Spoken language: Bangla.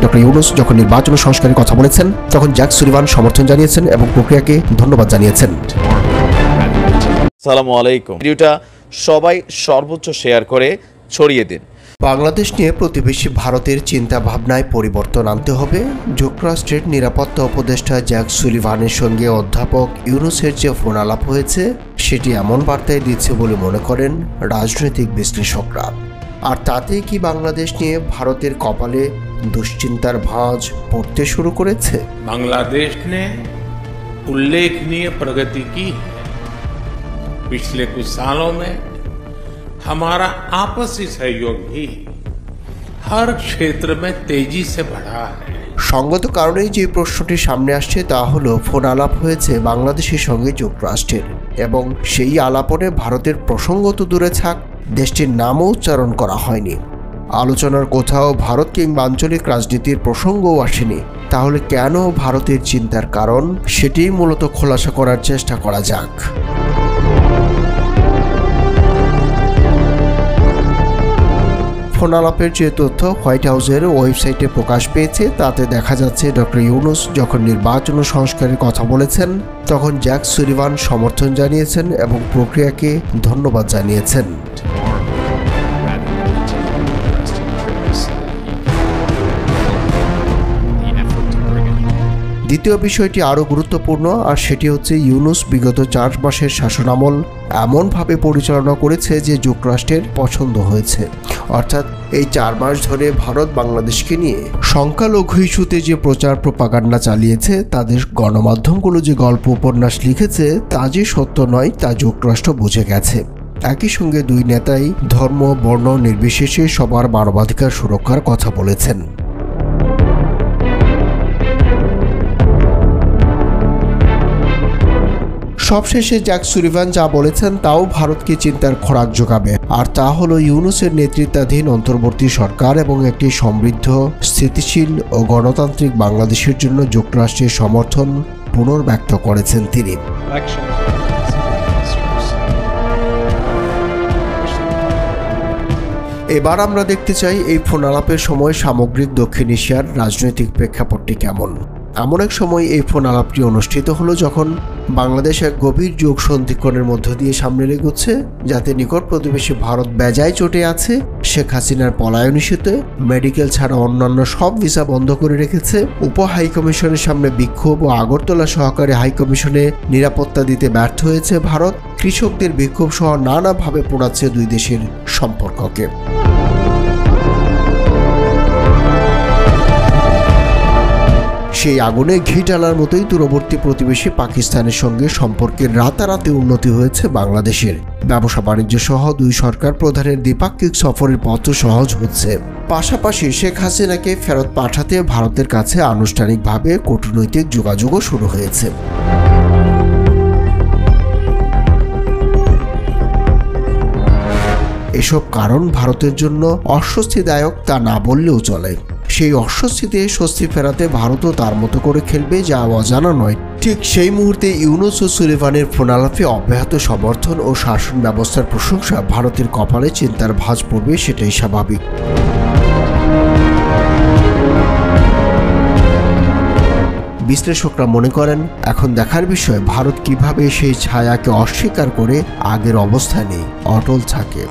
ডক্টর ইউনূস যখন নির্বাচন সংস্কারের কথা বলেছেন, তখন জ্যাক সুলিভান সমর্থন জানিয়েছেন এবং প্রক্রিয়াকে ধন্যবাদ জানিয়েছেন। আসসালামু আলাইকুম। ভিডিওটা সবাই সর্বোচ্চ শেয়ার করে ছড়িয়ে দিন। বাংলাদেশ নিয়ে প্রতিবেশী ভারতের চিন্তা ভাবনায় পরিবর্তন আনতে হবে। যুক্তরাষ্ট্রের নিরাপত্তা উপদেষ্টা জ্যাক সুলিভানের সঙ্গে অধ্যাপক ইউনূসের যে ফোন আলাপ হয়েছে, সেটি এমন বার্তাই দিচ্ছে বলে মনে করেন রাজনৈতিক বিশ্লেষকরা। আর তাতে কি বাংলাদেশ নিয়ে ভারতের কপালে দুশ্চিন্তার ভাঁজ পড়তে শুরু করেছে? बांग्लादेश ने उल्लेखनीय प्रगति की है। पिछले कुछ सालों में हमारा आपसी सहयोग भी हर क्षेत्र में तेजी से बढ़ा है। সঙ্গত কারণেই যে প্রশ্নটি সামনে আসছে তা হলো, ফোন আলাপ হয়েছে বাংলাদেশের সঙ্গে যুক্তরাষ্ট্রের, এবং সেই আলাপনে ভারতের প্রসঙ্গ তো দূরে থাক, দেশটির নামও উচ্চারণ করা হয়নি। আলোচনার কোথাও ভারত কিংবা আঞ্চলিক রাজনীতির প্রসঙ্গও আসেনি। তাহলে কেন ভারতের চিন্তার কারণ, সেটিই মূলত খোলাসা করার চেষ্টা করা যাক। ফোন আলাপের যে তথ্য হোয়াইট হাউসের ওয়েবসাইটে প্রকাশ পেয়েছে, তাতে দেখা যাচ্ছে ডক্টর ইউনূস যখন নির্বাচন সংস্কারের কথা বলেছেন, তখন জ্যাক সুলিভান সমর্থন জানিয়েছেন এবং প্রক্রিয়াকে ধন্যবাদ জানিয়েছেন। দ্বিতীয় বিষয়টি আরও গুরুত্বপূর্ণ, আর সেটি হচ্ছে ইউনূস বিগত 4 মাসের শাসনামল এমনভাবে পরিচালনা করেছে যে যুক্তরাষ্ট্রের পছন্দ হয়েছে। অর্থাৎ এই 4 মাস ধরে ভারত বাংলাদেশকে নিয়ে সংখ্যালঘু ইস্যুতে যে প্রচার প্রপাগান্ডা চালিয়েছে, তাদের গণমাধ্যমগুলো যে গল্প উপন্যাস লিখেছে, তা যে সত্য নয় তা যুক্তরাষ্ট্র বুঝে গেছে। একই সঙ্গে দুই নেতাই ধর্ম বর্ণ নির্বিশেষে সবার মানবাধিকার সুরক্ষার কথা বলেছেন। সবশেষে জ্যাক সুলিভান যা বলেছেন তাও ভারতকে চিন্তার খোরাক যোগাবে, আর তা হলো ইউনূসের নেতৃত্বাধীন অন্তর্বর্তী সরকার এবং একটি সমৃদ্ধ, স্থিতিশীল ও গণতান্ত্রিক বাংলাদেশের জন্য যুক্তরাষ্ট্রের সমর্থন পুনর্ব্যক্ত করেছেন তিনি। এবার আমরা দেখতে চাই এই ফোন আলাপের সময় সামগ্রিক দক্ষিণ এশিয়ার রাজনৈতিক প্রেক্ষাপটটি কেমন। এমন এক সময় এই ফোন আলাপটি অনুষ্ঠিত হলো যখন বাংলাদেশ এক গভীর যোগ সন্ধিক্ষণের মধ্য দিয়ে সামনে এগোচ্ছে, যাতে নিকট প্রতিবেশী ভারত বেজায় চটে আছে। শেখ হাসিনার পলায়ন ইস্যুতে মেডিকেল ছাড়া অন্যান্য সব ভিসা বন্ধ করে রেখেছে। উপ হাইকমিশনের সামনে বিক্ষোভ ও আগরতলা সহকারী হাইকমিশনে নিরাপত্তা দিতে ব্যর্থ হয়েছে ভারত। কৃষকদের বিক্ষোভ সহ নানাভাবে পোড়াচ্ছে দুই দেশের সম্পর্ককে। সেই আগুনে ঘি ঢালার মতোই দূরবর্তী প্রতিবেশী পাকিস্তানের সঙ্গে সম্পর্কের রাতারাতি উন্নতি হয়েছে বাংলাদেশের। ব্যবসা বাণিজ্য সহ দুই সরকার প্রধানের দ্বিপাক্ষিক সফরের পথ সহজ হচ্ছে। পাশাপাশি শেখ হাসিনাকে ফেরত পাঠাতে ভারতের কাছে আনুষ্ঠানিকভাবে কূটনৈতিক যোগাযোগও শুরু হয়েছে। এসব কারণ ভারতের জন্য অস্বস্তিদায়ক তা না বললেও চলে। সেই অস্বস্তিতে স্বস্তি ফেরাতে ভারতও তার মতো করে খেলবে, যা অজানা নয়। ঠিক সেই মুহূর্তে ইউনূস ও সুলিভানের ফোন আলাপে অব্যাহত সমর্থন ও শাসন ব্যবস্থার প্রশংসা ভারতের কপালে চিন্তার ভাঁজ পড়বে, সেটাই স্বাভাবিক। বিশ্লেষকরা মনে করেন, এখন দেখার বিষয় ভারত কিভাবে সেই ছায়াকে অস্বীকার করে আগের অবস্থানেই অটল থাকে।